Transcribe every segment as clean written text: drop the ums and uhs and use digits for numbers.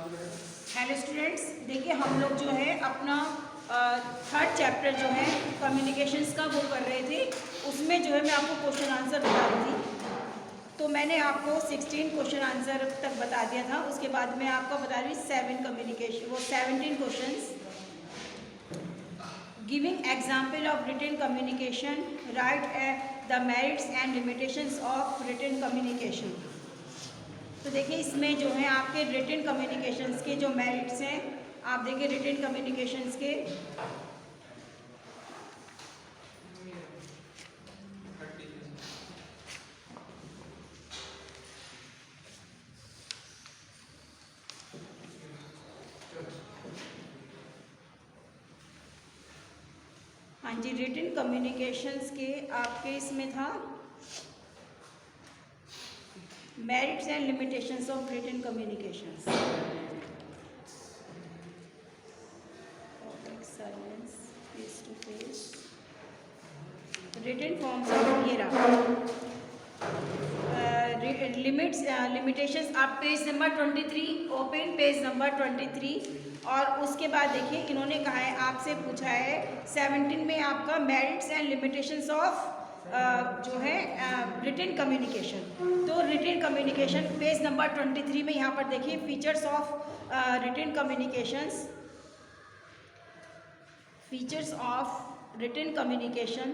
Hello students, देखिए हम लोग जो है अपना थर्ड चैप्टर जो है कम्युनिकेशंस का वो कर रहे थे। उसमें जो है मैं आपको क्वेश्चन आंसर बता रही थी। तो मैंने आपको 16 क्वेश्चन आंसर तक बता दिया था। उसके बाद मैं आपको बता रही हूँ 17 questions. Giving example of written communication, write the merits and limitations of written communication. तो देखिए इसमें जो है आपके रिटन कम्युनिकेशंस के जो मेरिट्स हैं, आप देखिए रिटन कम्युनिकेशंस के हाँ जी, रिटन कम्युनिकेशंस के आपके इसमें था merits and limitations of written communications. Silence, face to face, written forms of ये रहा लिमिट्स लिमिटेशंस। आप page number 23 open page number 23। और उसके बाद देखिए इन्होंने कहा है, आपसे पूछा है 17 में आपका मेरिट्स एंड लिमिटेशंस ऑफ जो है रिटन कम्युनिकेशन। तो रिटन कम्युनिकेशन पेज नंबर 23 में यहाँ पर देखिए features of written communications, features of written communication.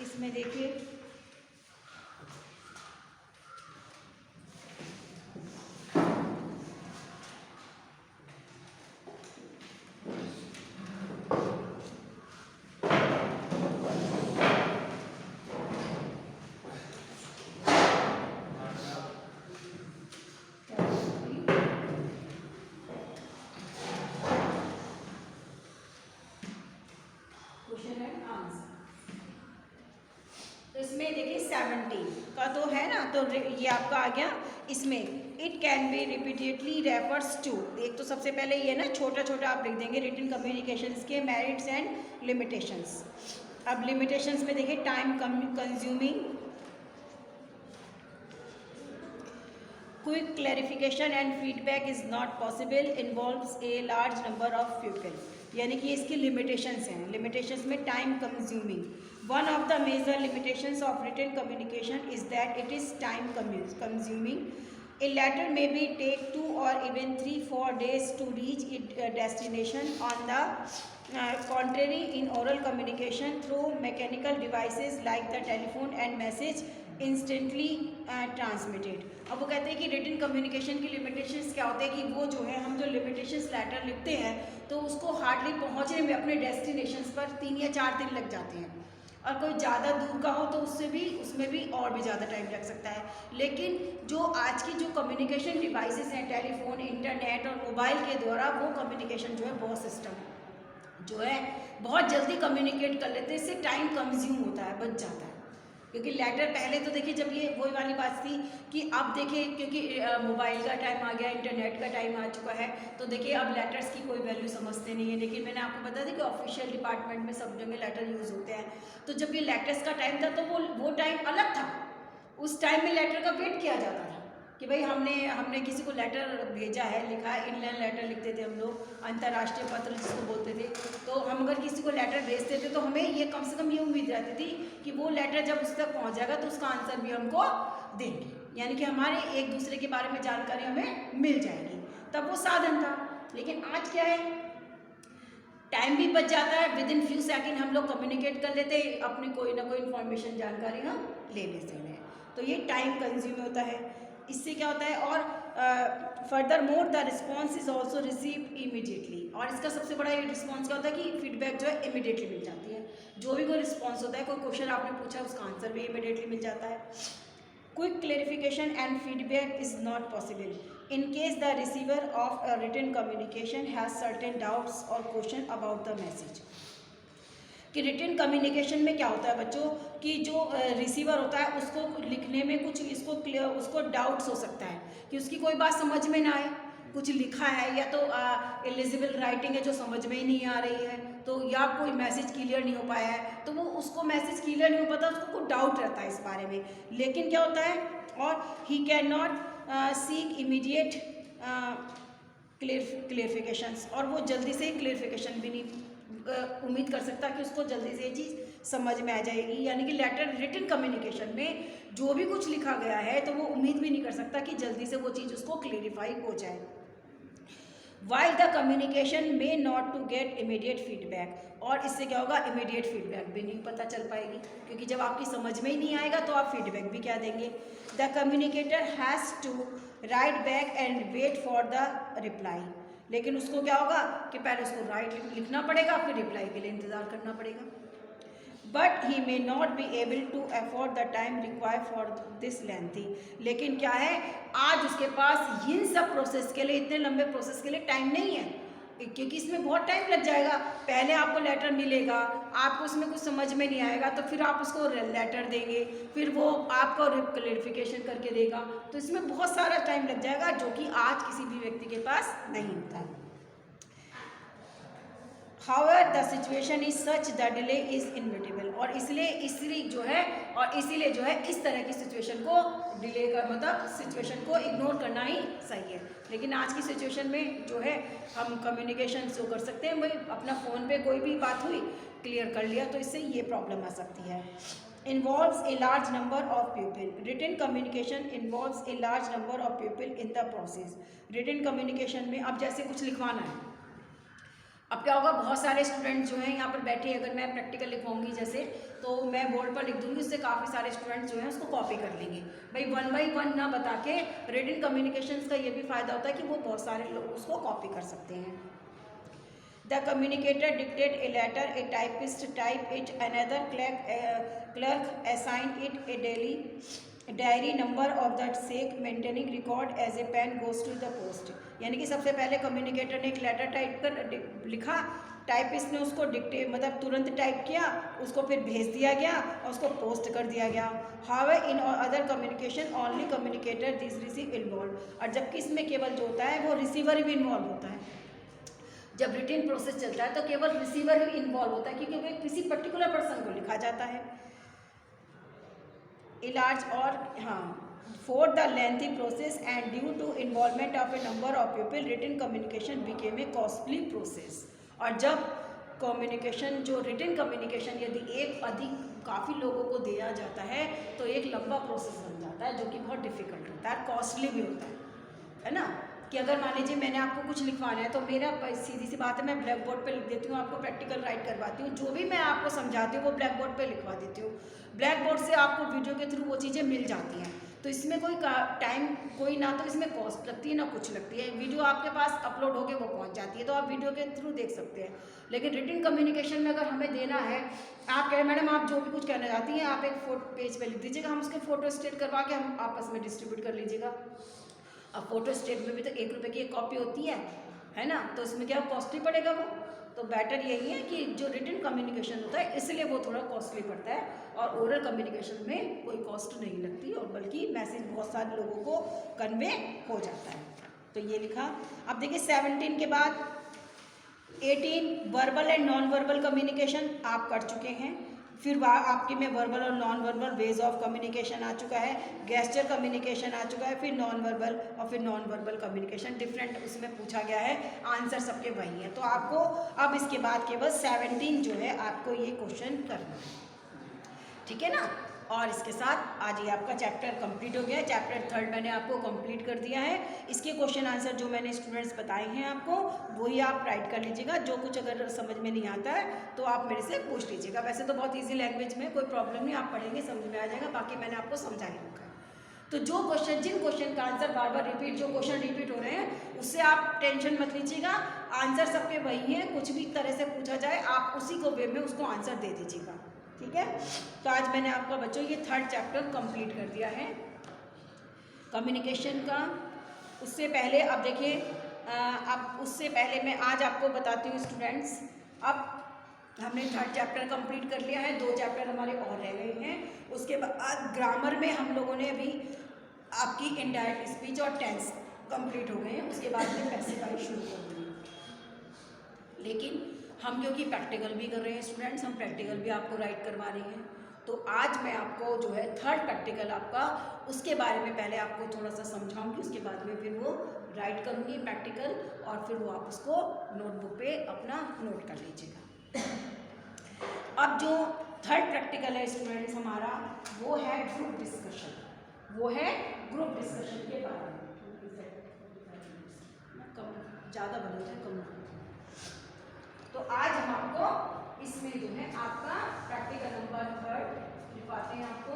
इसमें देखिए क्वेश्चन एंड आंसर। तो इसमें देखिए 17 का तो है ना, तो ये आपका आ गया। इसमें it can be repeatedly refers to, एक तो सबसे पहले ये ना छोटा छोटा आप लिख देंगे रिटन कम्युनिकेशंस के मेरिट्स एंड लिमिटेशंस। अब लिमिटेशंस में देखिए time consuming, quick clarification and feedback is not possible, involves a large number of people. यानी कि इसकी लिमिटेशंस हैं। लिमिटेशंस में time consuming, one of the major limitations of written communication is that it is time consuming. A letter may be take 2 or even 3-4 days to reach its destination. On the contrary, in oral communication through mechanical devices like the telephone and message instantly transmitted. अब वो कहते हैं कि written communication की limitations क्या होते हैं कि वो जो है हम जो लिमिटेशंस लेटर लिखते हैं तो उसको हार्डली पहुंचने में अपने डेस्टिनेशंस पर 3 या 4 दिन लग जाते हैं। और कोई ज़्यादा दूर का हो तो उसमें भी और भी ज़्यादा टाइम लग सकता है। लेकिन जो आज की जो कम्युनिकेशन डिवाइसेस हैं, टेलीफोन, इंटरनेट और मोबाइल के द्वारा वो कम्युनिकेशन जो है बहुत सिस्टम जो है बहुत जल्दी कम्युनिकेट कर लेते हैं। इससे टाइम कंज्यूम होता है, बच जाता है। क्योंकि लेटर पहले तो देखिए जब ये वही वाली बात थी कि अब देखिए क्योंकि मोबाइल का टाइम आ गया, इंटरनेट का टाइम आ चुका है, तो देखिए अब लेटर्स की कोई वैल्यू समझते नहीं है। लेकिन मैंने आपको बता दी कि ऑफिशियल डिपार्टमेंट में सब जगह लेटर यूज़ होते हैं। तो जब ये लेटर्स का टाइम था तो वो टाइम अलग था। उस टाइम में लेटर का वेट किया जाता था कि भाई हमने किसी को लेटर भेजा है, लिखा है। इनलाइन लेटर लिखते थे हम लोग, अंतर्राष्ट्रीय पत्र जिसको बोलते थे। तो हम अगर किसी को लेटर भेजते थे तो हमें ये कम से कम ये उम्मीद रहती थी कि वो लेटर जब उस तक पहुंच जाएगा तो उसका आंसर भी हमको देंगे, यानी कि हमारे एक दूसरे के बारे में जानकारी हमें मिल जाएगी। तब वो साधन था। लेकिन आज क्या है, टाइम भी बच जाता है, विद इन फ्यू सेकेंड हम लोग कम्युनिकेट कर लेते हैं, अपनी कोई ना कोई इन्फॉर्मेशन जानकारी हम ले लेते हैं। तो ये टाइम कंज्यूम होता है। इससे क्या होता है, और further more the response is also receive immediately. और इसका सबसे बड़ा ये रिस्पॉन्स क्या होता है कि फीडबैक जो है इमीडिएटली मिल जाती है। जो भी कोई रिस्पॉन्स होता है, कोई क्वेश्चन आपने पूछा उसका आंसर भी इमीडिएटली मिल जाता है। Quick clarification and feedback is not possible in case the receiver of a written communication has certain doubts or question about the message। कि रिटन कम्युनिकेशन में क्या होता है बच्चों कि जो रिसीवर होता है उसको लिखने में कुछ उसको डाउट्स हो सकता है कि उसकी कोई बात समझ में ना आए, कुछ लिखा है या तो इलिजिबल राइटिंग है जो समझ में ही नहीं आ रही है, तो या कोई मैसेज क्लियर नहीं हो पाया है, तो वो उसको मैसेज क्लियर नहीं हो पाता, उसको कुछ डाउट रहता है इस बारे में। लेकिन क्या होता है, और he can not seek immediate clarifications, और वो जल्दी से क्लियरिफिकेशन भी नहीं उम्मीद कर सकता कि उसको जल्दी से ये चीज़ समझ में आ जाएगी। यानी कि लेटर रिटन कम्युनिकेशन में जो भी कुछ लिखा गया है तो वो उम्मीद भी नहीं कर सकता कि जल्दी से वो चीज़ उसको क्लियरिफाई हो जाए। While the communication may not to get immediate feedback, और इससे क्या होगा, इमीडिएट फीडबैक भी नहीं पता चल पाएगी, क्योंकि जब आपकी समझ में ही नहीं आएगा तो आप फीडबैक भी क्या देंगे। The communicator has to write back and wait for the reply, लेकिन उसको क्या होगा कि पहले उसको राइट लिखना पड़ेगा, फिर रिप्लाई के लिए इंतज़ार करना पड़ेगा। But he may not be able to afford the time require for this lengthy, लेकिन क्या है, आज उसके पास इन सब प्रोसेस के लिए, इतने लंबे प्रोसेस के लिए टाइम नहीं है, क्योंकि इसमें बहुत टाइम लग जाएगा। पहले आपको लेटर मिलेगा, आपको उसमें कुछ समझ में नहीं आएगा तो फिर आप उसको लेटर देंगे, फिर वो आपको क्लैरिफिकेशन करके देगा, तो इसमें बहुत सारा टाइम लग जाएगा, जो कि आज किसी भी व्यक्ति के पास नहीं होता है। However, the situation is such that delay is inevitable, और इसलिए जो है इस तरह की सिचुएशन को डिले का मतलब सिचुएशन को इग्नोर करना ही सही है। लेकिन आज की सिचुएशन में जो है हम कम्युनिकेशन जो कर सकते हैं, भाई अपना फ़ोन पे कोई भी बात हुई क्लियर कर लिया, तो इससे ये प्रॉब्लम आ सकती है। Involves a large number of people. Written communication involves a large number of people in the process. Written communication में अब जैसे कुछ लिखवाना है, अब क्या होगा, बहुत सारे स्टूडेंट जो हैं यहाँ पर बैठे, अगर मैं प्रैक्टिकल लिखवाऊंगी जैसे, तो मैं बोर्ड पर लिख दूंगी, उससे काफ़ी सारे स्टूडेंट्स जो हैं उसको कॉपी कर लेंगे। भाई 1 बाई 1 ना बता के रिटन कम्युनिकेशंस का ये भी फ़ायदा होता है कि वो बहुत सारे लोग उसको कॉपी कर सकते हैं। The communicator dictate a letter, a typist type it, another clerk assign it a diary number of that sec maintaining record as a pen goes to the post. यानी कि सबसे पहले कम्युनिकेटर ने एक लेटर टाइप कर लिखा, typist ने उसको डिक्टेट मतलब तुरंत टाइप किया, उसको फिर भेज दिया गया और उसको पोस्ट कर दिया गया। However in other communication only communicator this receive involve, और जबकि इसमें केवल जो होता है वो रिसीवर भी इन्वॉल्व होता है। जब रिटन प्रोसेस चलता है तो केवल रिसीवर ही इन्वॉल्व होता है, क्योंकि वो किसी पर्टिकुलर पर्सन को लिखा जाता है। इलाज और for the lengthy process and due to involvement of a number of people, written communication became a costly process। और जब कम्युनिकेशन जो रिटन कम्युनिकेशन यदि एक अधिक काफ़ी लोगों को दिया जाता है तो एक लंबा प्रोसेस बन जाता है, जो कि बहुत डिफिकल्ट होता है, कॉस्टली भी होता है ना। कि अगर मान लीजिए मैंने आपको कुछ लिखवाना है, तो मेरा सीधी सी बात है, मैं ब्लैक बोर्ड पे लिख देती हूँ, आपको प्रैक्टिकल राइट करवाती हूँ, जो भी मैं आपको समझाती हूँ वो ब्लैक बोर्ड पे लिखवा देती हूँ। ब्लैक बोर्ड से आपको वीडियो के थ्रू वो चीज़ें मिल जाती हैं, तो इसमें कोई ना तो इसमें कॉस्ट लगती है ना कुछ लगती है, वीडियो आपके पास अपलोड होके वो पहुंच जाती है, तो आप वीडियो के थ्रू देख सकते हैं। लेकिन रिटन कम्युनिकेशन में अगर हमें देना है, आप कहें मैडम आप जो भी कुछ कहना चाहती हैं आप एक पेज पे लिख दीजिएगा, हम उसके फ़ोटो स्टेट करवा के हम आपस में डिस्ट्रीब्यूट कर लीजिएगा। अब फ़ोटो स्टेट में भी तो 1 रुपये की एक कॉपी होती है ना, तो इसमें क्या कॉस्टली पड़ेगा वो, तो बेटर यही है कि जो रिटन कम्युनिकेशन होता है इसलिए वो थोड़ा कॉस्टली पड़ता है, और ओरल कम्युनिकेशन में कोई कॉस्ट नहीं लगती, और बल्कि मैसेज बहुत सारे लोगों को कन्वे हो जाता है। तो ये लिखा। अब देखिए 17 के बाद 18 verbal and non verbal communication आप कर चुके हैं, फिर आपके में वर्बल और non verbal ways of communication आ चुका है, गेस्चर कम्युनिकेशन आ चुका है, फिर नॉन वर्बल और फिर नॉन वर्बल कम्युनिकेशन डिफरेंट उसमें पूछा गया है, आंसर सबके वही है। तो आपको अब इसके बाद केवल 17 जो है आपको ये क्वेश्चन करना है, ठीक है ना। और इसके साथ आज ये आपका चैप्टर कंप्लीट हो गया है। चैप्टर 3 मैंने आपको कंप्लीट कर दिया है। इसके क्वेश्चन आंसर जो मैंने स्टूडेंट्स बताए हैं आपको, वही आप राइट कर लीजिएगा। जो कुछ अगर समझ में नहीं आता है तो आप मेरे से पूछ लीजिएगा। वैसे तो बहुत ईजी लैंग्वेज में, कोई प्रॉब्लम नहीं, आप पढ़ेंगे समझ में आ जाएगा। बाकी मैंने आपको समझा ही रखा है। तो जो क्वेश्चन, जिन क्वेश्चन का आंसर बार बार रिपीट, जो क्वेश्चन रिपीट हो रहे हैं उससे आप टेंशन मत लीजिएगा, आंसर सबके वही हैं। कुछ भी तरह से पूछा जाए आप उसी को वे में उसको आंसर दे दीजिएगा, ठीक है। तो आज मैंने आपका बच्चों ये 3rd चैप्टर कंप्लीट कर दिया है कम्युनिकेशन का। उससे पहले अब देखिए, अब उससे पहले मैं आज आपको बताती हूँ स्टूडेंट्स, अब हमने 3rd चैप्टर कंप्लीट कर लिया है, 2 चैप्टर हमारे और रह गए हैं। उसके बाद ग्रामर में हम लोगों ने अभी आपकी इनडायरेक्ट स्पीच और टेंस कंप्लीट हो गए हैं, उसके बाद में पैसिव शुरू कर देंगे। लेकिन हम क्योंकि प्रैक्टिकल भी कर रहे हैं स्टूडेंट्स, हम प्रैक्टिकल भी आपको राइट करवा रही हैं। तो आज मैं आपको जो है थर्ड प्रैक्टिकल आपका, उसके बारे में पहले आपको थोड़ा सा समझाऊंगी, उसके बाद में फिर वो राइट करूँगी प्रैक्टिकल, और फिर वो आप उसको नोटबुक पे अपना नोट कर लीजिएगा। अब जो थर्ड प्रैक्टिकल है स्टूडेंट्स हमारा, वो है ग्रुप डिस्कशन। वो है ग्रुप डिस्कशन के बारे में। कम ज़्यादा बन जाए कम। तो आज हम आपको इसमें जो है आपका प्रैक्टिकल नंबर थर्ड लिखवाते हैं आपको।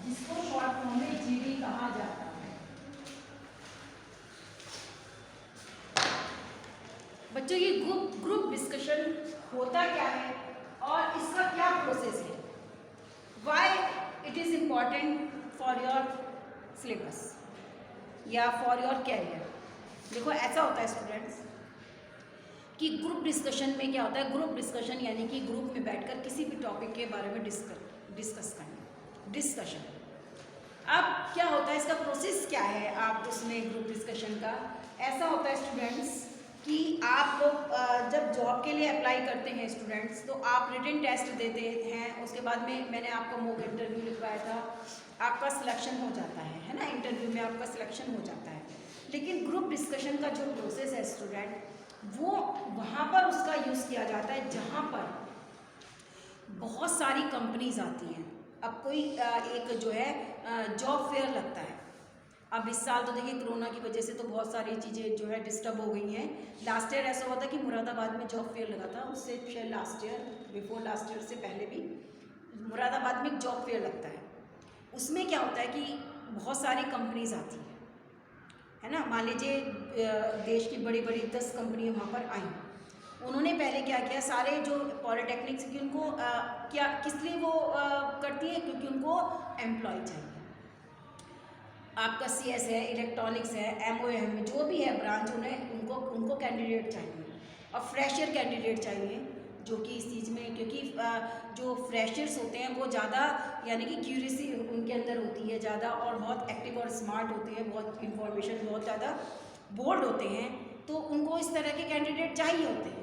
जिसको शॉर्ट फॉर्म में जीडी कहा जाता है। बच्चों ये ग्रुप डिस्कशन होता क्या है और इसका क्या प्रोसेस है, why it is important for your syllabus या फॉर योर कैरियर। देखो ऐसा होता है स्टूडेंट्स कि ग्रुप डिस्कशन में क्या होता है, ग्रुप डिस्कशन यानी कि ग्रुप में बैठकर किसी भी टॉपिक के बारे में डिस्कस करना, डिस्कशन। अब क्या होता है, इसका प्रोसेस क्या है, आप उसमें ग्रुप डिस्कशन का ऐसा होता है स्टूडेंट्स कि आप लोग जब जॉब के लिए अप्लाई करते हैं स्टूडेंट्स, तो आप रिटन टेस्ट देते हैं, उसके बाद में मैंने आपको मॉक इंटरव्यू लिखवाया था, आपका सिलेक्शन हो जाता है ना, इंटरव्यू में आपका सिलेक्शन हो जाता है। लेकिन ग्रुप डिस्कशन का जो प्रोसेस है स्टूडेंट, वो वहाँ पर उसका यूज़ किया जाता है जहाँ पर बहुत सारी कंपनीज आती हैं। अब कोई एक जो है जॉब फेयर लगता है। अब इस साल तो देखिए कोरोना की वजह से तो बहुत सारी चीज़ें जो है डिस्टर्ब हो गई हैं। लास्ट ईयर ऐसा हुआ था कि मुरादाबाद में जॉब फेयर लगा था, उससे शायद last year, before last year से पहले भी मुरादाबाद में एक जॉब फेयर लगता है। उसमें क्या होता है कि बहुत सारी कंपनीज आती है ना। मान लीजिए देश की बड़ी बड़ी 10 कंपनियाँ वहाँ पर आई। उन्होंने पहले क्या किया, सारे जो पॉलिटेक्निक्स की उनको क्या किस लिए वो करती है, क्योंकि उनको एम्प्लॉय चाहिए। आपका सीएस है, इलेक्ट्रॉनिक्स है, एमओएम है, जो भी है ब्रांच, उन्हें उनको कैंडिडेट चाहिए और फ्रेशर कैंडिडेट चाहिए जो कि इस चीज़ में, क्योंकि जो फ्रेशर्स होते हैं वो ज़्यादा यानी कि क्यूरियसी उनके अंदर होती है ज़्यादा, और बहुत एक्टिव और स्मार्ट होते हैं, बहुत इंफॉर्मेशन बहुत ज़्यादा बोल्ड होते हैं, तो उनको इस तरह के कैंडिडेट चाहिए होते हैं।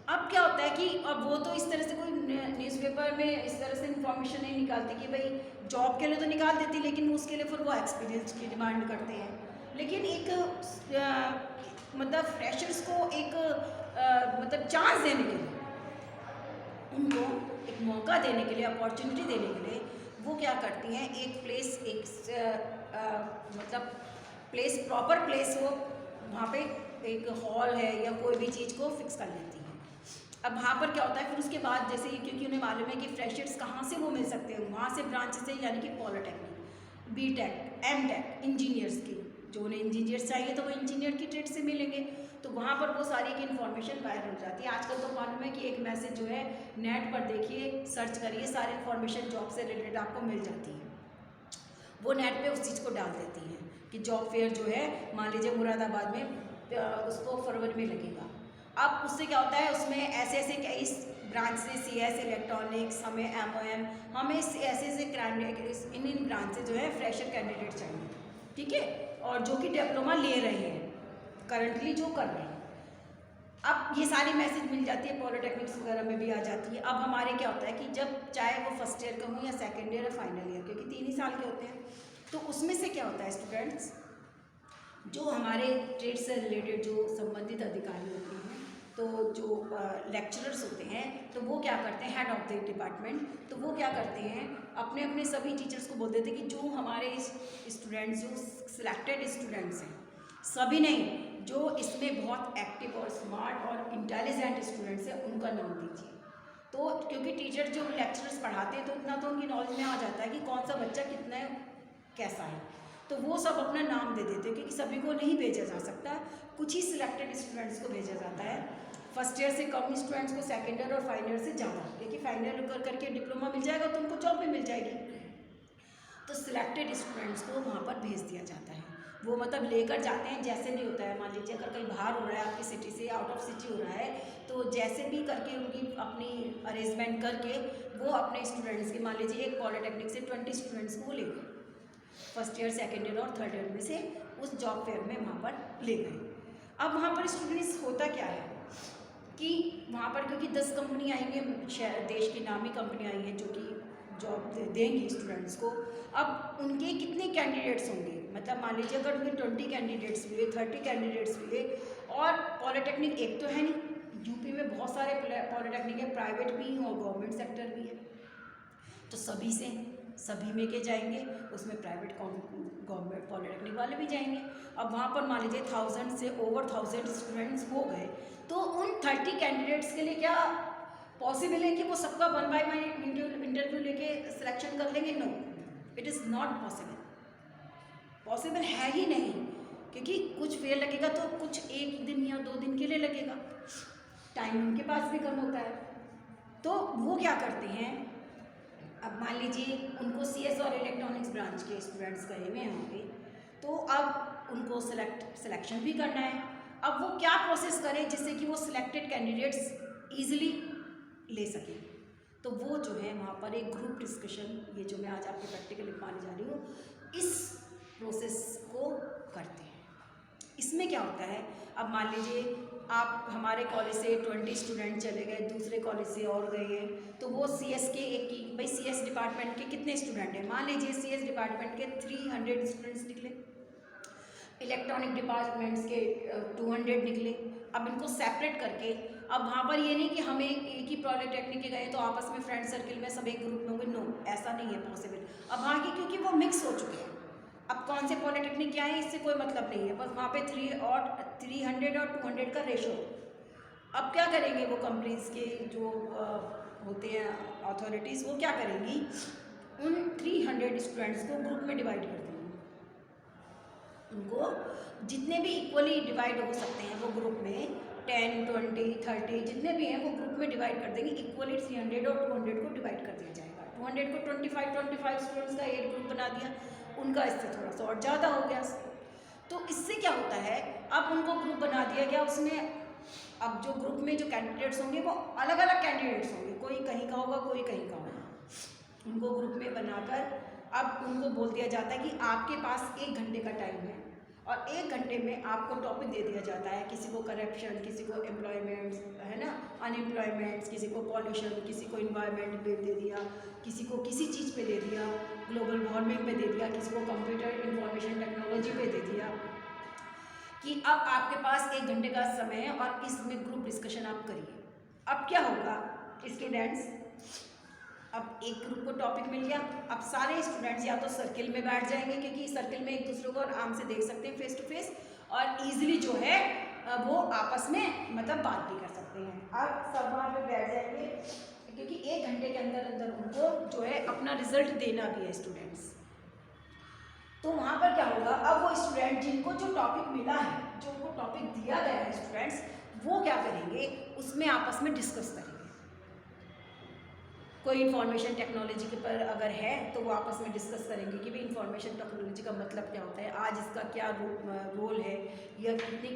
अब क्या होता है कि अब वो तो इस तरह से कोई न्यूज़पेपर में इस तरह से इंफॉर्मेशन नहीं निकालती कि भाई जॉब के लिए तो निकाल देती, लेकिन उसके लिए फिर वो एक्सपीरियंस की डिमांड करते हैं। लेकिन एक मतलब फ्रेशर्स को एक मतलब चांस देने के लिए, उनको एक मौका देने के लिए, अपॉर्चुनिटी देने के लिए, वो क्या करती हैं, एक प्लेस, मतलब प्लेस, प्रॉपर प्लेस हो, वहाँ पे एक हॉल है या कोई भी चीज़ को फिक्स कर लेती हैं। अब वहाँ पर क्या होता है, फिर उसके बाद जैसे क्योंकि उन्हें मालूम है कि फ्रेशर्स कहाँ से वो मिल सकते हैं, वहाँ से ब्रांच से, यानी कि पॉलिटेक्निक, बीटेक, एमटेक, इंजीनियर्स की, जो उन्हें इंजीनियर्स चाहिए तो वो इंजीनियर की ट्रेड से मिलेंगे, तो वहाँ पर वो सारी की इन्फॉर्मेशन वायरल हो जाती है। आजकल तो मालूम है कि एक मैसेज जो है नेट पर देखिए, सर्च करिए, सारी इन्फॉर्मेशन जॉब से रिलेटेड आपको मिल जाती है। वो नेट पे उस चीज़ को डाल देती हैं कि जॉब फेयर जो है मान लीजिए मुरादाबाद में उसको फरवरी में लगेगा। अब उससे क्या होता है, उसमें ऐसे ऐसे कई ब्रांच से, सीएस, इलेक्ट्रॉनिक्स, हमें एमओएम, हमें ऐसे ऐसे कैंडिडेट, इन ब्रांच से जो है फ्रेशर कैंडिडेट चाहिए, ठीक है, और जो कि डिप्लोमा ले रहे हैं, करंटली जो कर रहे हैं। अब ये सारी मैसेज मिल जाती है, पॉलिटेक्निक्स वगैरह में भी आ जाती है। अब हमारे क्या होता है कि जब चाहे वो फर्स्ट ईयर का हो या सेकेंड ईयर या फाइनल ईयर, क्योंकि 3 ही साल के होते हैं, तो उसमें से क्या होता है स्टूडेंट्स, जो हमारे ट्रेड से रिलेटेड जो संबंधित अधिकारी होते हैं, तो जो लेक्चरर्स होते हैं, तो वो क्या करते हैं, हेड ऑफ द डिपार्टमेंट, तो वो क्या करते हैं, अपने अपने सभी टीचर्स को बोल देते हैं कि जो हमारे स्टूडेंट्स, जो सिलेक्टेड स्टूडेंट्स हैं, सभी नहीं, जो इसमें बहुत एक्टिव और स्मार्ट और इंटेलिजेंट स्टूडेंट्स हैं, उनका नाम दीजिए। तो क्योंकि टीचर जो लेक्चरर्स पढ़ाते हैं, तो इतना तो उनकी नॉलेज में आ जाता है कि कौन सा बच्चा कितना कैसा है, तो वो सब अपना नाम दे देते हैं, क्योंकि सभी को नहीं भेजा जा सकता, कुछ ही सिलेक्टेड स्टूडेंट्स को भेजा जाता है। फर्स्ट ईयर से कम स्टूडेंट्स को सेकेंड ईयर और फाइनल ईयर से ज़्यादा, क्योंकि फाइनल ईयर कर करके डिप्लोमा मिल जाएगा तो उनको जॉब भी मिल जाएगी। तो सिलेक्टेड स्टूडेंट्स को वहाँ पर भेज दिया जाता है। वो मतलब लेकर जाते हैं, जैसे भी होता है, मान लीजिए अगर कहीं बाहर हो रहा है, आपकी सिटी से आउट ऑफ सिटी हो रहा है, तो जैसे भी करके उनकी अपनी अरेंजमेंट करके वो अपने स्टूडेंट्स के, मान लीजिए एक पॉलिटेक्निक से 20 स्टूडेंट्स को ले गए, फर्स्ट ईयर सेकेंड ईयर और थर्ड ईयर में से उस जॉब फेयर में वहाँ पर ले गए। अब वहाँ पर स्टूडेंट्स होता क्या है कि वहाँ पर क्योंकि 10 कंपनी आई हैं, देश की नामी कंपनी आई हैं जो कि जॉब देंगी स्टूडेंट्स को। अब उनके कितने कैंडिडेट्स होंगे, मतलब मान लीजिए अगर उनके 20 कैंडिडेट्स हुए, 30 कैंडिडेट्स हुए, और पॉलिटेक्निक एक तो है नहीं, यूपी में बहुत सारे पॉलिटेक्निक है, प्राइवेट भी हैं और गवर्नमेंट सेक्टर भी है, तो सभी में के जाएंगे, उसमें प्राइवेट गवर्नमेंट पॉलिटेक्निक वाले भी जाएंगे। अब वहाँ पर मान लीजिए 1000 से ओवर 1000 स्टूडेंट्स हो गए, तो उन 30 कैंडिडेट्स के लिए क्या पॉसिबल है कि वो सबका 1 बाय 1 इंटरव्यू लेके सिलेक्शन कर लेंगे? No, it is not possible है ही नहीं, क्योंकि कुछ फेयर लगेगा तो कुछ 1 दिन या 2 दिन के लिए लगेगा, टाइम उनके पास भी कम होता है। तो वो क्या करते हैं, अब मान लीजिए उनको CS और इलेक्ट्रॉनिक्स ब्रांच के स्टूडेंट्स गए हुए होंगे, तो अब उनको सिलेक्शन भी करना है। अब वो क्या प्रोसेस करें जिससे कि वो सिलेक्टेड कैंडिडेट्स ईजिली ले सकें, तो वो जो है वहाँ पर एक ग्रुप डिस्कशन, ये जो मैं आज आपके प्रैक्टिकल लिखवाने जा रही हूँ, इस प्रोसेस को करते हैं। इसमें क्या होता है, अब मान लीजिए आप हमारे कॉलेज से 20 स्टूडेंट चले गए, दूसरे कॉलेज से और गए हैं, तो वो CS के एक ही, भाई CS डिपार्टमेंट के कितने स्टूडेंट हैं, मान लीजिए CS डिपार्टमेंट के 300 स्टूडेंट्स निकले, इलेक्ट्रॉनिक डिपार्टमेंट्स के 200 निकले। अब इनको सेपरेट करके, अब वहाँ पर ये नहीं कि हमें एक ही पॉलिटेक्निक के गए तो आपस में फ्रेंड सर्किल में सब एक ग्रुप में होंगे, नो, ऐसा नहीं है पॉसिबल। अब वहाँ की क्योंकि वो मिक्स हो चुके हैं, अब कौन से पॉलिटेक्निक क्या है इससे कोई मतलब नहीं है, बस वहाँ पे 300 और 200 का रेशो। अब क्या करेंगे वो कंपनीज के जो होते हैं अथॉरिटीज़, वो क्या करेंगी, उन 300 स्टूडेंट्स को ग्रुप में डिवाइड कर देंगे, उनको जितने भी इक्वली डिवाइड हो सकते हैं वो ग्रुप में 10, 20, 30 जितने भी हैं वो ग्रुप में डिवाइड कर देंगे इक्वली। 300 और 200 को डिवाइड कर दिया जाएगा। 200 को 25 स्टूडेंट्स का एक ग्रुप बना दिया, उनका इससे थोड़ा सा और ज़्यादा हो गया। तो इससे क्या होता है, अब उनको ग्रुप बना दिया गया, उसमें अब जो ग्रुप में जो कैंडिडेट्स होंगे वो अलग अलग कैंडिडेट्स होंगे, कोई कहीं का होगा कोई कहीं का होगा। उनको ग्रुप में बनाकर अब उनको बोल दिया जाता है कि आपके पास 1 घंटे का टाइम है, और 1 घंटे में आपको टॉपिक दे दिया जाता है, किसी को करप्शन, किसी को एम्प्लॉयमेंट्स, है ना, अनएम्प्लॉयमेंट्स, किसी को पॉल्यूशन, किसी को इन्वायरमेंट पे दे दिया, किसी को किसी चीज़ पे दे दिया, ग्लोबल वार्मिंग पे दे दिया, किसी को कंप्यूटर इंफॉर्मेशन टेक्नोलॉजी पे दे दिया, कि अब आपके पास 1 घंटे का समय है और इसमें ग्रुप डिस्कशन आप करिए। अब क्या होगा स्टूडेंट्स, अब एक ग्रुप को टॉपिक मिल गया, अब सारे स्टूडेंट्स या तो सर्किल में बैठ जाएंगे, क्योंकि सर्किल में एक दूसरे को आराम से देख सकते हैं फेस टू फेस, और इजीली जो है वो आपस में मतलब बात भी कर सकते हैं। अब सब वहाँ पे बैठ जाएंगे, क्योंकि 1 घंटे के अंदर अंदर उनको जो है अपना रिजल्ट देना भी है स्टूडेंट्स। तो वहाँ पर क्या होगा, अब वो स्टूडेंट जिनको जो टॉपिक मिला है, जो उनको टॉपिक दिया गया है स्टूडेंट्स, वो क्या करेंगे, उसमें आपस में डिस्कस करेंगे। कोई इन्फॉर्मेशन टेक्नोलॉजी के पर अगर है तो वो आपस में डिस्कस करेंगे कि भाई इन्फॉर्मेशन टेक्नोलॉजी का मतलब क्या होता है, आज इसका क्या रोल है, या कितने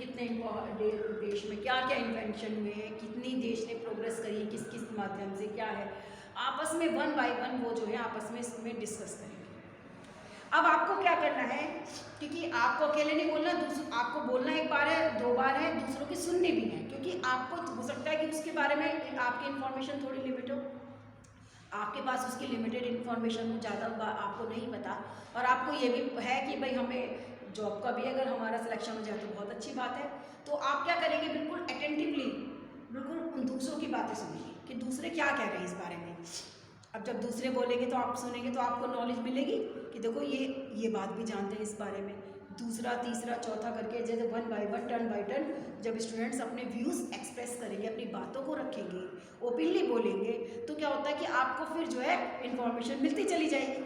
देश में क्या क्या इन्वेंशन हुए हैं, कितनी देश ने प्रोग्रेस करी, किस किस माध्यम से क्या है, आपस में 1 बाय 1 वो जो है आपस में इसमें डिस्कस करेंगे। अब आपको क्या करना है, क्योंकि आपको अकेले नहीं बोलना, आपको बोलना 1 बार है, 2 बार है, दूसरों की सुननी भी है, क्योंकि आपको हो सकता है कि उसके बारे में आपकी इन्फॉर्मेशन थोड़ी लिमिट हो, आपके पास उसकी लिमिटेड इन्फॉर्मेशन हो, ज़्यादा आपको नहीं पता, और आपको ये भी है कि भाई हमें जॉब का भी अगर हमारा सिलेक्शन हो जाए तो बहुत अच्छी बात है। तो आप क्या करेंगे, बिल्कुल अटेंटिवली, बिल्कुल दूसरों की बातें सुनिए कि दूसरे क्या कह रहे हैं इस बारे में। अब जब दूसरे बोलेंगे तो आप सुनेंगे, तो आपको नॉलेज मिलेगी कि देखो ये बात भी जानते हैं इस बारे में। दूसरा, तीसरा, चौथा करके जैसे 1 बाय 1, टर्न बाय टर्न जब स्टूडेंट्स अपने व्यूज़ एक्सप्रेस करेंगे, अपनी बातों को रखेंगे, ओपनली बोलेंगे, तो क्या होता है कि आपको फिर जो है इन्फॉर्मेशन मिलती चली जाएगी।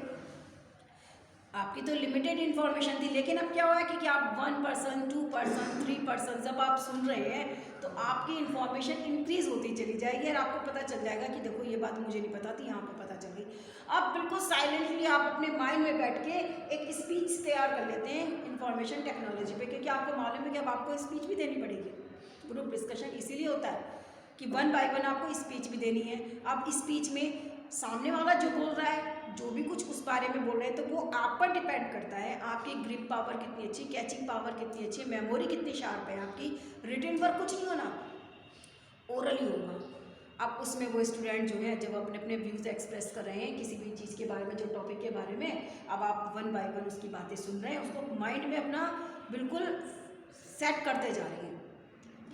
आपकी तो लिमिटेड इन्फॉर्मेशन थी, लेकिन अब क्या हुआ है कि आप 1%, 2%, 3% जब आप सुन रहे हैं तो आपकी इन्फॉर्मेशन इंक्रीज होती चली जाएगी और आपको पता चल जाएगा कि देखो ये बात मुझे नहीं पता थी, यहाँ पर पता चल गई। अब बिल्कुल साइलेंटली आप अपने माइंड में बैठ के एक स्पीच तैयार कर लेते हैं इन्फॉर्मेशन टेक्नोलॉजी पे, क्योंकि आपको मालूम है कि अब आपको स्पीच भी देनी पड़ेगी। ग्रुप डिस्कशन इसीलिए होता है कि 1 बाय 1 आपको स्पीच भी देनी है। अब स्पीच में सामने वाला जो बोल रहा है, जो भी कुछ उस बारे में बोल रहे हैं, तो वो आप पर डिपेंड करता है। आपकी ग्रिप पावर कितनी अच्छी, कैचिंग पावर कितनी अच्छी, मेमोरी कितनी शार्प है आपकी। रिटन वर्क कुछ नहीं होना, ओरली होगा। अब उसमें वो स्टूडेंट जो है जब अपने अपने व्यूज़ एक्सप्रेस कर रहे हैं किसी भी चीज़ के बारे में, जो टॉपिक के बारे में, अब आप 1 बाय 1 उसकी बातें सुन रहे हैं, उसको माइंड में अपना बिल्कुल सेट करते जा रहे हैं।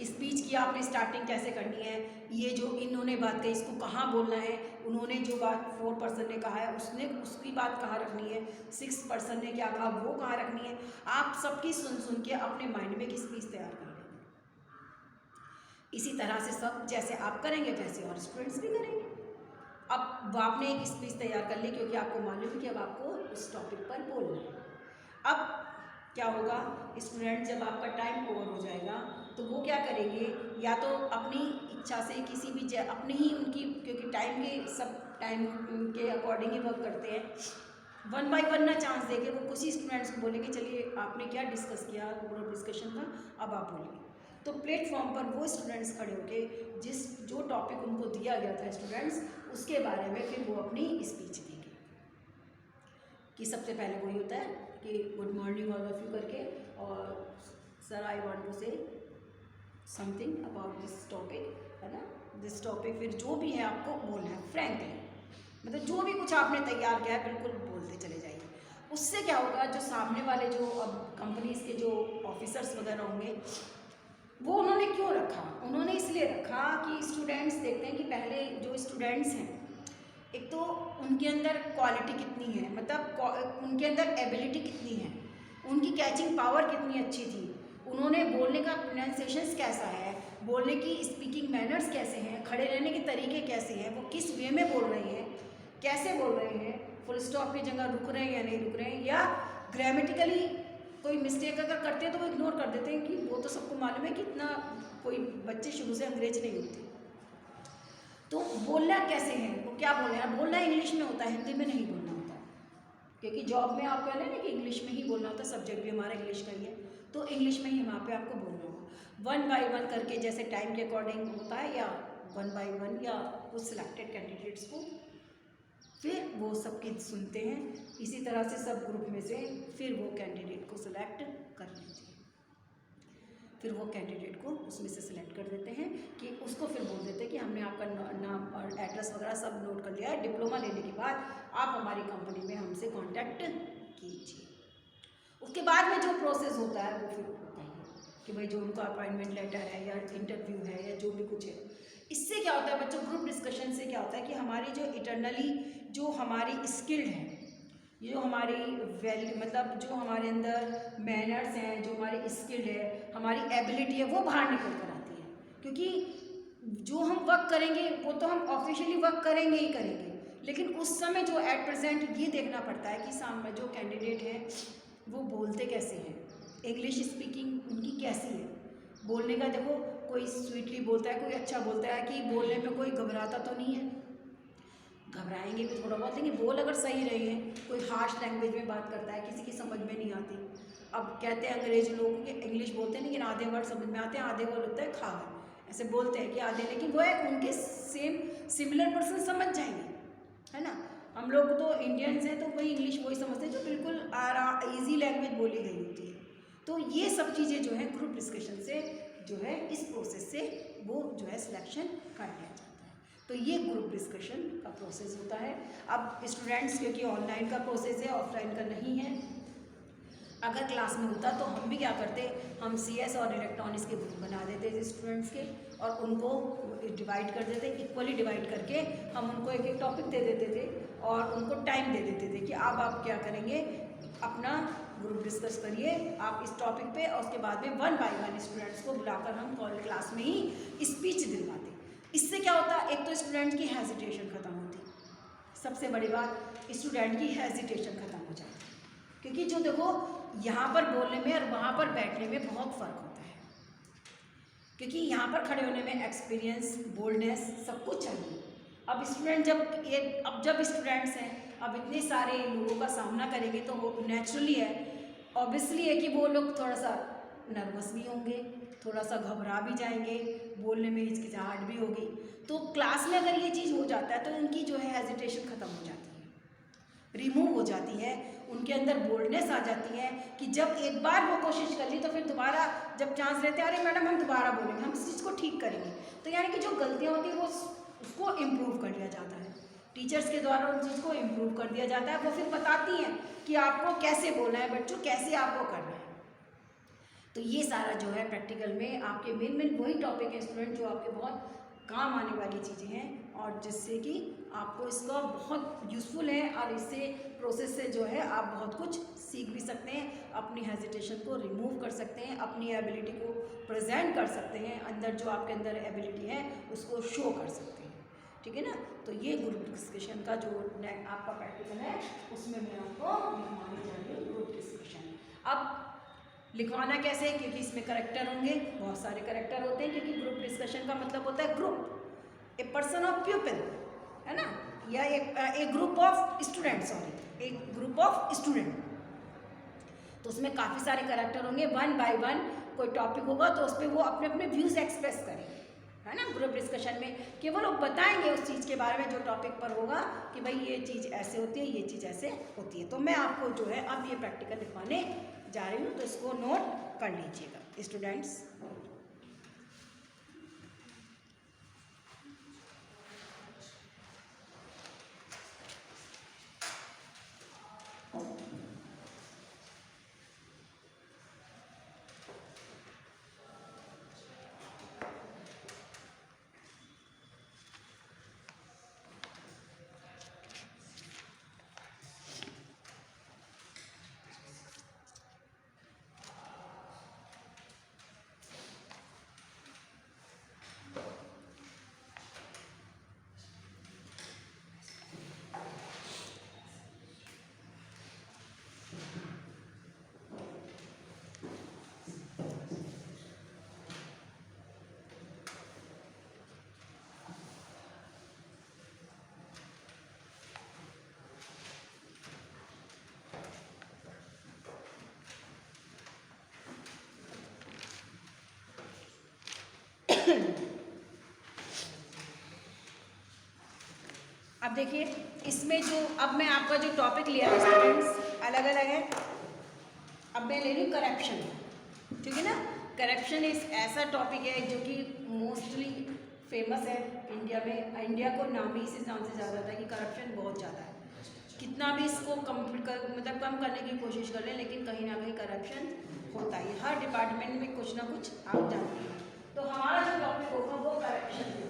स्पीच की आपने स्टार्टिंग कैसे करनी है, ये जो इन्होंने बात कही इसको कहाँ बोलना है, उन्होंने जो बात 4% ने कहा है उसने उसकी बात कहाँ रखनी है, 6% ने क्या कहा वो कहाँ रखनी है। आप सबकी सुन सुन के अपने माइंड में एक स्पीच तैयार कर लेंगे। इसी तरह से सब जैसे आप करेंगे वैसे और स्टूडेंट्स भी करेंगे। अब आपने एक स्पीच तैयार कर ली क्योंकि आपको मालूम है कि अब आपको उस टॉपिक पर बोलना है। अब क्या होगा, स्टूडेंट जब आपका टाइम ओवर हो जाएगा तो वो क्या करेंगे, या तो अपनी इच्छा से किसी भी अपनी ही उनकी, क्योंकि टाइम के सब टाइम के अकॉर्डिंग ही वर्क करते हैं, 1 बाय 1 ना चांस देके वो कुछ ही स्टूडेंट्स को बोलेंगे चलिए आपने क्या डिस्कस किया, ग्रुप डिस्कशन था, अब आप बोलिए। तो प्लेटफॉर्म पर वो स्टूडेंट्स खड़े होके जो टॉपिक उनको दिया गया था स्टूडेंट्स, उसके बारे में फिर वो अपनी स्पीच देंगे। कि सबसे पहले वही होता है कि good morning all of you करके, और sir I want to say something about this topic, है ना, दिस टॉपिक। फिर जो भी है आपको बोलना है फ्रैंकली, मतलब जो भी कुछ आपने तैयार किया है बिल्कुल बोलते चले जाइए। उससे क्या होगा, जो सामने वाले जो अब कंपनीज के जो ऑफिसर्स वगैरह होंगे, वो उन्होंने क्यों रखा, उन्होंने इसलिए रखा कि स्टूडेंट्स देखते हैं कि पहले जो स्टूडेंट्स हैं, एक तो उनके अंदर क्वालिटी कितनी है, मतलब उनके अंदर एबिलिटी कितनी है, उनकी कैचिंग पावर कितनी अच्छी थी, उन्होंने बोलने का प्रोनाउंसिएशंस कैसा है, बोलने की स्पीकिंग मैनर्स कैसे हैं, खड़े रहने के तरीके कैसे हैं, वो किस वे में बोल रहे हैं, कैसे बोल रहे हैं, फुल स्टॉप की जगह रुक रहे हैं या नहीं रुक रहे हैं, या ग्रामेटिकली कोई मिस्टेक अगर करते हैं तो वो इग्नोर कर देते हैं कि वो तो सबको मालूम है कि इतना कोई बच्चे शुरू से अंग्रेज नहीं होते। तो बोलना कैसे है, वो क्या बोल रहे हैं, बोलना इंग्लिश में होता है, हिंदी में नहीं बोलना होता, क्योंकि जॉब में आप कह रहे हैं ना कि इंग्लिश में ही बोलना होता है, सब्जेक्ट भी हमारा इंग्लिश का ही है, तो इंग्लिश में ही वहाँ पे आपको बोलना होगा। 1 बाय 1 करके जैसे टाइम के अकॉर्डिंग होता है, या 1 बाय 1 या कुछ सिलेक्टेड कैंडिडेट्स को, फिर वो सबकी सुनते हैं। इसी तरह से सब ग्रुप में से फिर वो कैंडिडेट को सिलेक्ट कर लेते हैं, फिर वो कैंडिडेट को उसमें से सिलेक्ट कर देते हैं कि उसको फिर बोल देते हैं कि हमने आपका नाम और एड्रेस वगैरह सब नोट कर लिया है, डिप्लोमा लेने के बाद आप हमारी कंपनी में हमसे कांटेक्ट कीजिए। उसके बाद में जो प्रोसेस होता है वो फिर होता है कि भाई जो उनका अपॉइंटमेंट लेटर है या इंटरव्यू है या जो भी कुछ है। इससे क्या होता है बच्चों, ग्रुप डिस्कशन से क्या होता है कि हमारी जो इटरनली जो हमारी स्किल्ड है, जो हमारी वैल्यू, मतलब जो हमारे अंदर मैनर्स हैं, जो हमारी स्किल्ड है, हमारी एबिलिटी है, वो बाहर निकल कर आती है। क्योंकि जो हम वर्क करेंगे वो तो हम ऑफिशियली वर्क करेंगे ही करेंगे, लेकिन उस समय जो एट प्रेजेंट ये देखना पड़ता है कि सामने जो कैंडिडेट हैं वो बोलते कैसे हैं, इंग्लिश स्पीकिंग उनकी कैसी है, बोलने का देखो कोई स्वीटली बोलता है, कोई अच्छा बोलता है, कि बोलने में कोई घबराता तो नहीं है, घबराएंगे भी थोड़ा बहुत, लेकिन बोल अगर सही रही है, कोई हार्श लैंग्वेज में बात करता है किसी की समझ में नहीं आती। अब कहते हैं अंग्रेज लोग कि इंग्लिश बोलते हैं लेकिन आधे वर्ड समझ में आते हैं, आधे वर्ड होता है खा ऐसे बोलते हैं कि आधे, लेकिन वो है उनके सिमिलर पर्सन समझ जाएंगे, है ना। हम लोग तो इंडियंस हैं तो वही इंग्लिश वही समझते हैं जो बिल्कुल ईजी लैंग्वेज बोली गई होती है। तो ये सब चीज़ें जो है ग्रुप डिस्कशन से जो है इस प्रोसेस से वो जो है सिलेक्शन कर लिया जाता है। तो ये ग्रुप डिस्कशन का प्रोसेस होता है। अब स्टूडेंट्स क्योंकि ऑनलाइन का प्रोसेस है, ऑफलाइन का नहीं है, अगर क्लास में होता तो हम भी क्या करते, हम CS और इलेक्ट्रॉनिक्स के ग्रुप बना देते थे स्टूडेंट्स के, और उनको डिवाइड कर देते, इक्वली डिवाइड करके हम उनको एक एक टॉपिक दे देते थे और उनको टाइम दे देते थे कि अब आप क्या करेंगे, अपना ग्रुप डिस्कस करिए आप इस टॉपिक पे, और उसके बाद में 1 बाय 1 स्टूडेंट्स को बुलाकर हम क्लास में ही स्पीच दिलवाते। इससे क्या होता, एक तो स्टूडेंट की हेजिटेशन ख़त्म होती, सबसे बड़ी बात स्टूडेंट की हेजिटेशन ख़त्म हो जाती। क्योंकि जो देखो यहाँ पर बोलने में और वहाँ पर बैठने में बहुत फ़र्क होता है, क्योंकि यहाँ पर खड़े होने में एक्सपीरियंस, बोल्डनेस सब कुछ चाहिए। अब स्टूडेंट जब स्टूडेंट्स हैं, अब इतने सारे लोगों का सामना करेंगे तो वो नेचुरली है, ऑब्वियसली है कि वो लोग थोड़ा सा नर्वस भी होंगे, थोड़ा सा घबरा भी जाएंगे, बोलने में हिचकिचाहट भी होगी। तो क्लास में अगर ये चीज़ हो जाता है तो उनकी जो है हेजिटेशन ख़त्म हो जाती है, रिमूव हो जाती है, उनके अंदर बोल्डनेस आ जाती है कि जब एक बार वो कोशिश कर ली तो फिर दोबारा जब चांस रहते हैं, अरे मैडम हम दोबारा बोलेंगे, हम इस चीज़ को ठीक करेंगे। तो यानी कि जो गलतियाँ होती हैं वो उसको इम्प्रूव कर लिया जाता है, टीचर्स के द्वारा उन चीज़ को इम्प्रूव कर दिया जाता है। वो फिर बताती हैं कि आपको कैसे बोलना है बच्चों, कैसे आपको करना है। तो ये सारा जो है प्रैक्टिकल में आपके मेन वही टॉपिक है स्टूडेंट, जो आपके बहुत काम आने वाली चीज़ें हैं और जिससे कि आपको इसका बहुत यूज़फुल है, और इससे प्रोसेस से जो है आप बहुत कुछ सीख भी सकते हैं, अपनी हेजिटेशन को रिमूव कर सकते हैं, अपनी एबिलिटी को प्रेजेंट कर सकते हैं, अंदर जो आपके अंदर एबिलिटी है उसको शो कर सकते हैं। ठीक है ना। तो ये ग्रुप डिस्कशन का जो आपका प्रैक्टिकल है उसमें मैं आपको लिखवाने जा रही हूँ ग्रुप डिस्कशन। अब लिखवाना कैसे है, क्योंकि इसमें करेक्टर होंगे, बहुत सारे करेक्टर होते हैं, क्योंकि ग्रुप डिस्कशन का मतलब होता है group, a person of people, है ना, या एक ग्रुप ऑफ स्टूडेंट, सॉरी एक ग्रुप ऑफ स्टूडेंट। तो उसमें काफ़ी सारे करेक्टर होंगे, वन बाय वन कोई टॉपिक होगा तो उस पर वो अपने अपने व्यूज़ एक्सप्रेस करेंगे, है ना। ग्रुप डिस्कशन में केवल वो बताएंगे उस चीज़ के बारे में जो टॉपिक पर होगा कि भाई ये चीज़ ऐसे होती है, ये चीज़ ऐसे होती है। तो मैं आपको जो है अब ये प्रैक्टिकल लिखवाने जा रही हूँ, तो इसको नोट कर लीजिएगा स्टूडेंट्स। अब देखिए इसमें जो अब मैं आपका जो टॉपिक लिया है स्टूडेंट्स अलग अलग है। अब मैं ले रही हूँ करप्शन, ठीक है ना। करप्शन एक ऐसा टॉपिक है जो कि मोस्टली फेमस है इंडिया में, इंडिया को नाम ही इसी नाम से ज़्यादा होता है कि करप्शन बहुत ज़्यादा है। कितना भी इसको मतलब कम करने की कोशिश कर लें, लेकिन कहीं ना कहीं करप्शन होता है, हर डिपार्टमेंट में कुछ ना कुछ आप जानते हैं। तो हमारा जो टॉपिक होगा वो करप्शन है।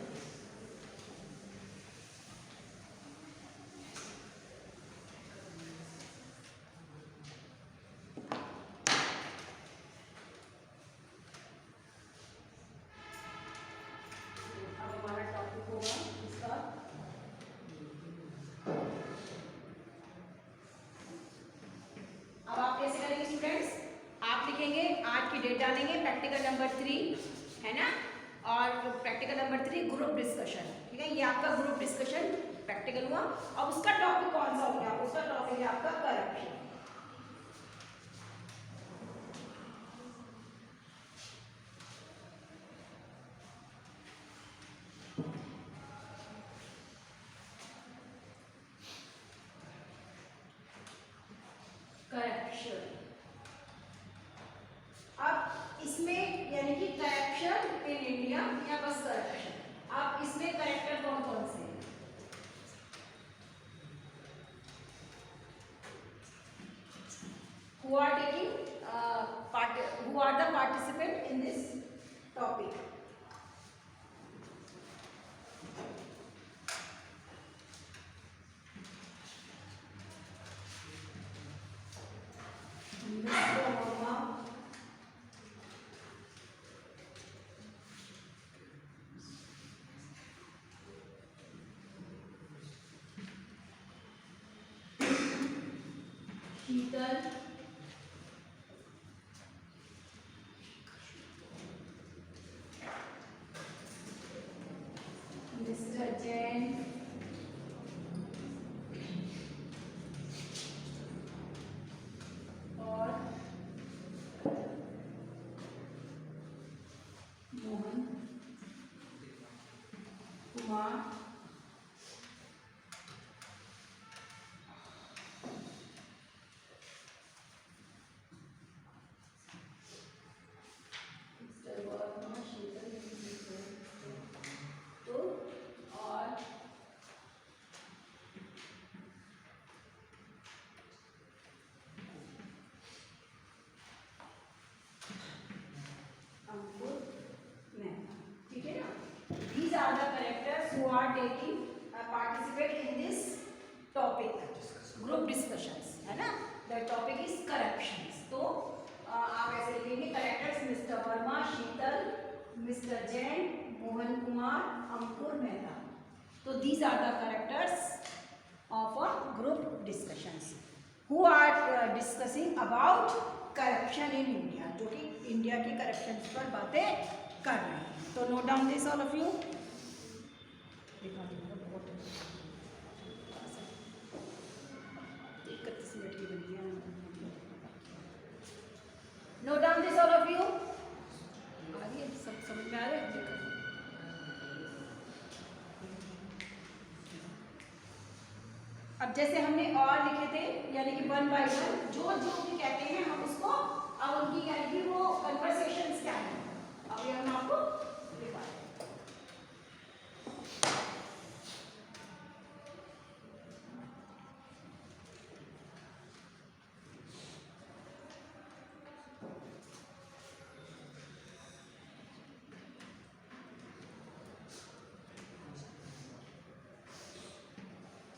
अब आप कैसे करेंगे स्टूडेंट्स, आप लिखेंगे आज की डेट डालेंगे, प्रैक्टिकल नंबर 3 है ना, और प्रैक्टिकल नंबर 3 ग्रुप डिस्कशन, ठीक है। ये आपका ग्रुप डिस्कशन प्रैक्टिकल हुआ। अब उसका टॉपिक कौन सा हो गया, उसका टॉपिक है आपका करप्शन। करप्शन, अब इसमें यानी कि करप्शन इन इंडिया या बस करप्शन, अब इसमें करेक्टर कौन कौन से हैं? who are taking who are the participant in this topic? Sheetal, making participate in this topic, group discussions, है ना. The topic is corruptions. तो आप ऐसे लिखेंगे करेक्टर्स मिस्टर वर्मा, शीतल, मिस्टर जैन, मोहन कुमार, अंकुर मेहता. तो these are the characters of a group discussions who are discussing about corruption in India, जो कि India की करप्शन पर बातें कर रहे हैं. तो note down this all of you. Note down this all of you. सब समझ में आ रहे हैं? अब जैसे हमने और लिखे थे, यानी कि 1 by 1 जो जो भी कहते हैं हम उसको, अब उनकी यानी कि वो कन्वर्सेशंस क्या है, अब ये हम आपको लिखा है.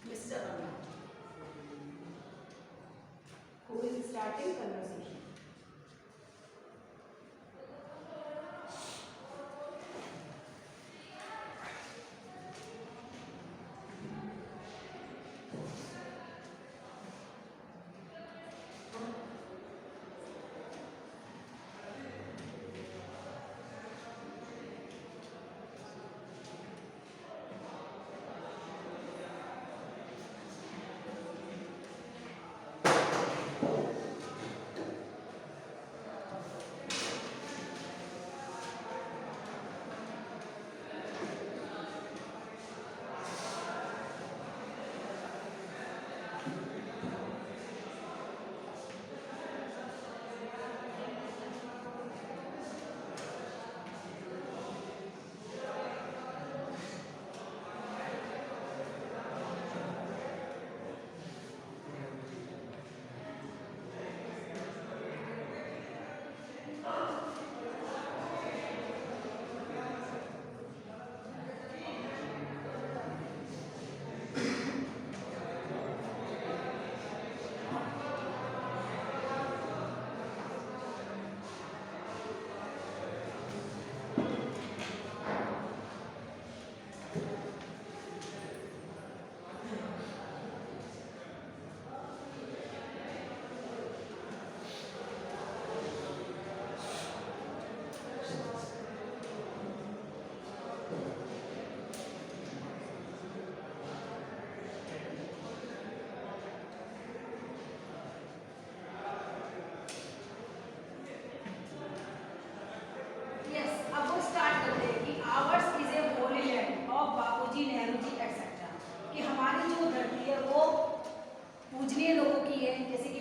Mister who is starting conversation.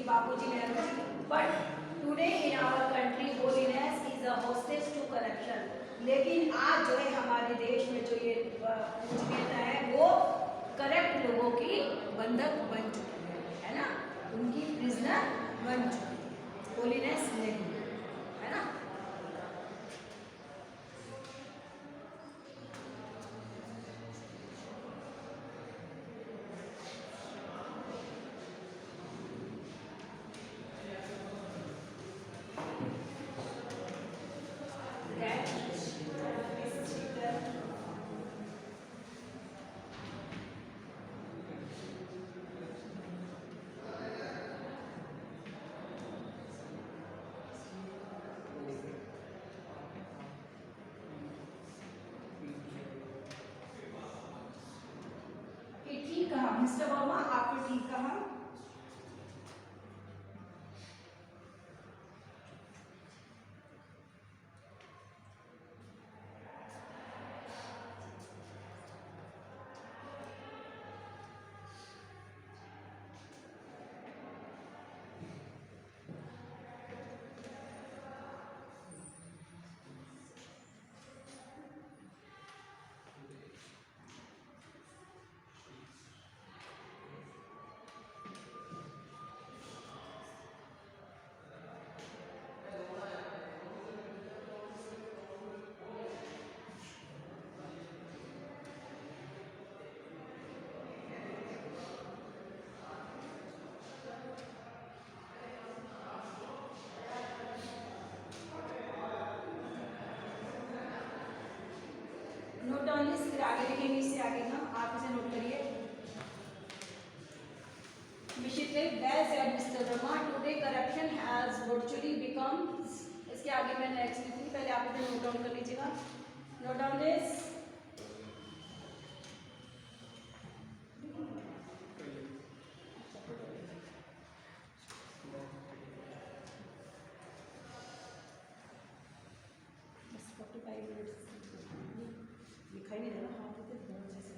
Bapuji Nehru ji. But today in our country holiness is a hostage to corruption. लेकिन आज जो है हमारे देश में जो ये पूजनीयता है वो करप्ट लोगों की बंधक बन चुकी है ना, उनकी प्रिजनर बन चुकी है. होलीनेस नहीं है ना. ठीक कहा मिस्टर वर्मा, आपने ठीक कहा. देखेंगे इससे आगे हम, आप इसे नोट करिए। Mishite, well said, Mr. Verma. Today corruption has virtually become, इसके आगे मैं नेक्स्ट लिखूंगी, पहले आप इसे नोट डाउन कर लीजिएगा। Note down this. दिखाई नहीं दे रहा, हाथ से बहुत जैसे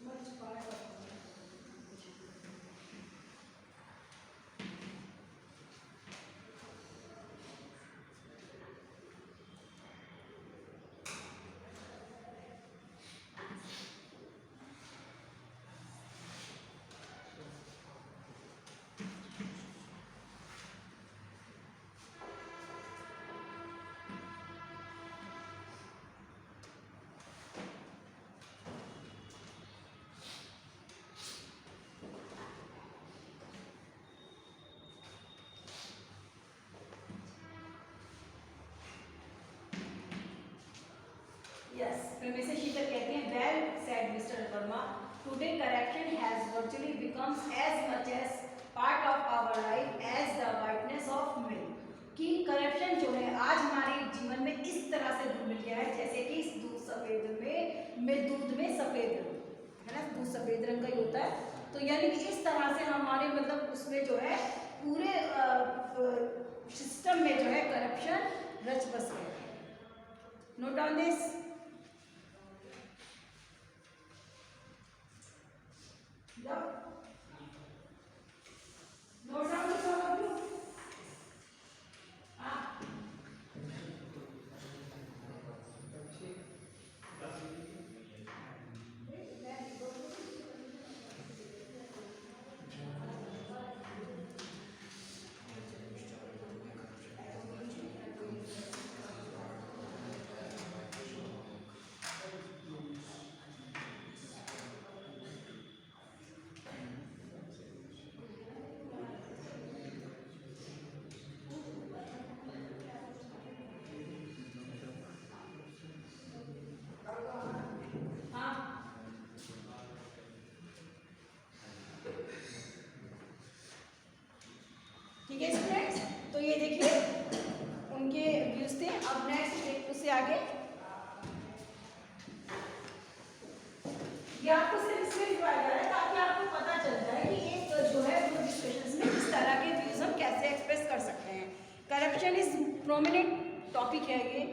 much part of Yes, फिर से शीतल कहती हैं, well said Mr. Verma. Today corruption has virtually become as much as part of our life as the whiteness of milk. कि करप्शन जो है आज हमारे जीवन में इस तरह से घुल मिल गया है जैसे कि इस दूध सफेद में दूध में सफेद रंग है ना, दूध सफेद रंग का ही होता है। तो यानी कि इस तरह से हमारे मतलब उसमें जो है पूरे सिस्टम में जो है करप्शन रच बस गया। Note down this. Note down this all of you. ठीक है स्टूडेंट्स, तो ये देखिए उनके व्यूज थे। अब नेक्स्ट एक उससे आगे ये आपको सिर्फ इसलिए लिखवाया जा रहा है ताकि आपको पता चल जाए कि एक जो है ग्रुप डिस्कशंस में किस तरह के व्यूज हम कैसे एक्सप्रेस कर सकते हैं। करप्शन इज प्रोमिनेंट टॉपिक है ये।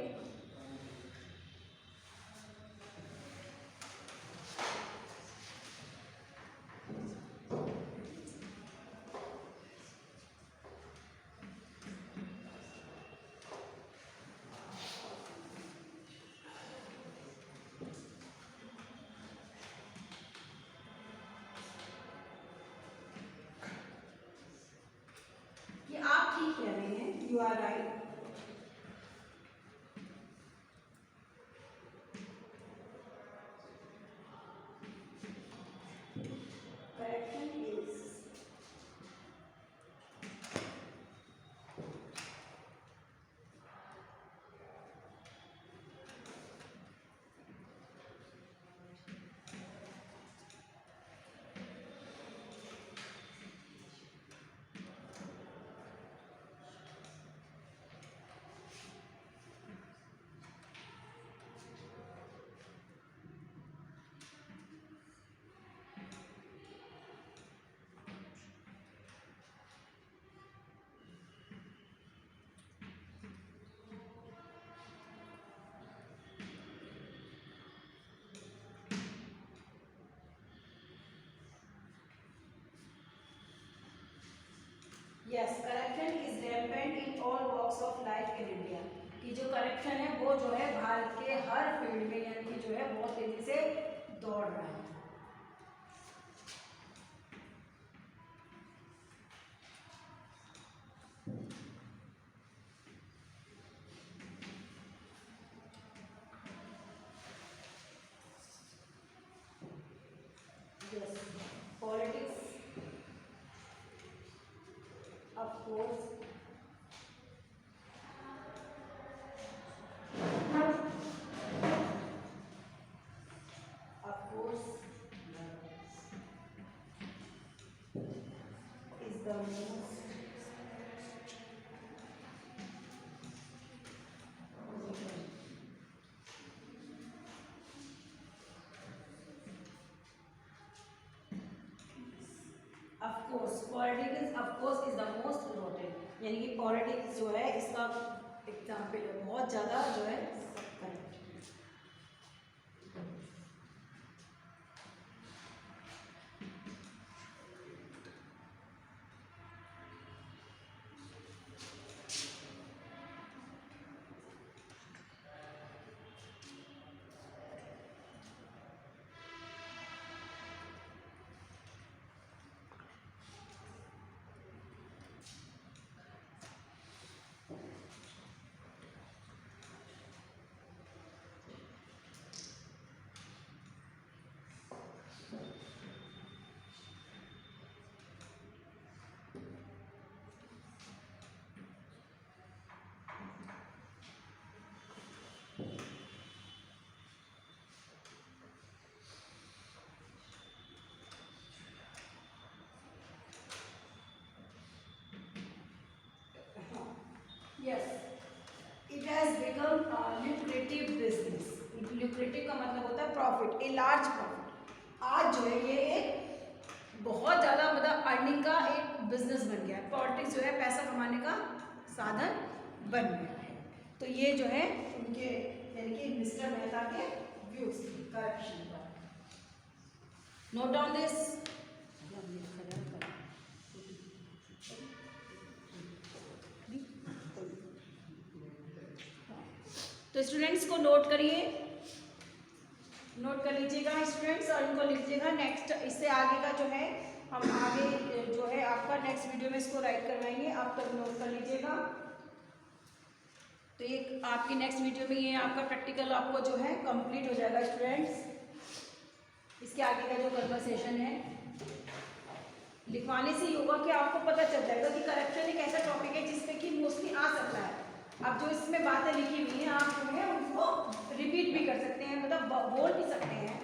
आप ठीक कह रहे हैं, you are right. Correction is Yes, corruption is rampant in all walks of life in India. कि जो करप्शन है वो जो है भारत के हर फील्ड में यानी कि जो है बहुत तेजी से दौड़ रहा है। Politics, of course, is the most politics of course is the most important, यानी कि पॉलिटिक्स जो है इसका एग्जाम्पल है, बहुत ज़्यादा जो है correct. Yes, it has become a lucrative business. lucrative का मतलब होता है प्रॉफिट, ए लार्ज प्रॉफिट। आज जो है ये एक बहुत ज़्यादा मतलब अर्निंग का एक बिजनेस बन गया है। पॉलिटिक्स जो है पैसा कमाने का साधन बन गया है। तो ये जो है उनके यानी कि मिस्टर मेहता के व्यूज करप्शन पर। Note down this. तो स्टूडेंट्स को नोट करिए, नोट कर लीजिएगा स्टूडेंट्स और इनको लिख लीजिएगा। नेक्स्ट इससे आगे का जो है हम आगे जो है आपका नेक्स्ट वीडियो में इसको राइट करवाएंगे, आप तक नोट कर लीजिएगा। तो ये आपकी नेक्स्ट वीडियो में ये आपका प्रैक्टिकल आपको जो है कंप्लीट हो जाएगा स्टूडेंट्स। इसके आगे का जो कन्वर्सेशन है लिखवाने से ही होगा कि आपको पता चल जाएगा कि करप्शन एक ऐसा टॉपिक है जिसपे कि मोस्टली आ सकता है। अब जो इसमें बातें लिखी हुई हैं आप जो है उनको रिपीट भी कर सकते हैं, मतलब बोल भी सकते हैं,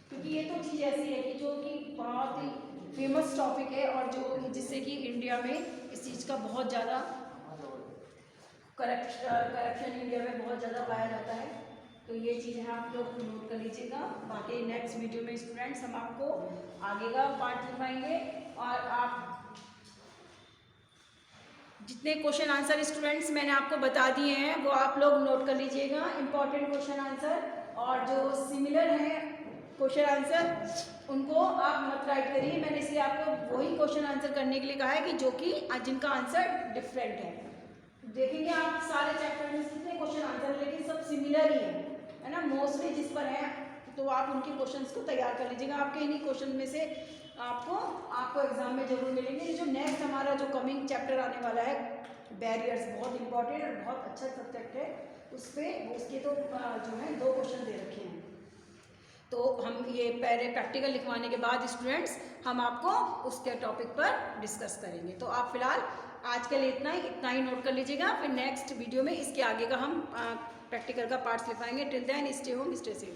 क्योंकि ये तो चीज़ ऐसी है कि जो कि बहुत ही फेमस टॉपिक है और जो जिससे कि इंडिया में इस चीज़ का बहुत ज़्यादा करप्शन इंडिया में बहुत ज़्यादा पाया जाता है। तो ये चीज़ें आप लोग नोट कर लीजिएगा। बाकी नेक्स्ट वीडियो में स्टूडेंट्स हम आपको आगे का पार्ट दिखाएंगे और आप जितने क्वेश्चन आंसर स्टूडेंट्स मैंने आपको बता दिए हैं वो आप लोग नोट कर लीजिएगा, इम्पॉर्टेंट क्वेश्चन आंसर, और जो सिमिलर हैं क्वेश्चन आंसर उनको आप मत राइट करिए। मैंने इसलिए आपको वही क्वेश्चन आंसर करने के लिए कहा है कि जो कि जिनका आंसर डिफरेंट है। देखेंगे आप सारे चैप्टर में कितने क्वेश्चन आंसर लेकिन सब सिमिलर ही है ना, मोस्टली जिस पर है, तो आप उनके क्वेश्चंस को तैयार कर लीजिएगा। आपके इन्हीं क्वेश्चन में से आपको एग्जाम में जरूर मिलेंगे। जो नेक्स्ट हमारा जो कमिंग चैप्टर आने वाला है बैरियर्स, बहुत इंपॉर्टेंट और बहुत अच्छा सब्जेक्ट है, उस पर उसके तो जो है 2 क्वेश्चन दे रखे हैं। तो हम ये पहले प्रैक्टिकल लिखवाने के बाद स्टूडेंट्स हम आपको उसके टॉपिक पर डिस्कस करेंगे। तो आप फिलहाल आज के लिए इतना ही नोट कर लीजिएगा। फिर नेक्स्ट वीडियो में इसके आगे का हम प्रैक्टिकल का पार्ट्स लिखवाएंगे। Till then stay home, stay safe.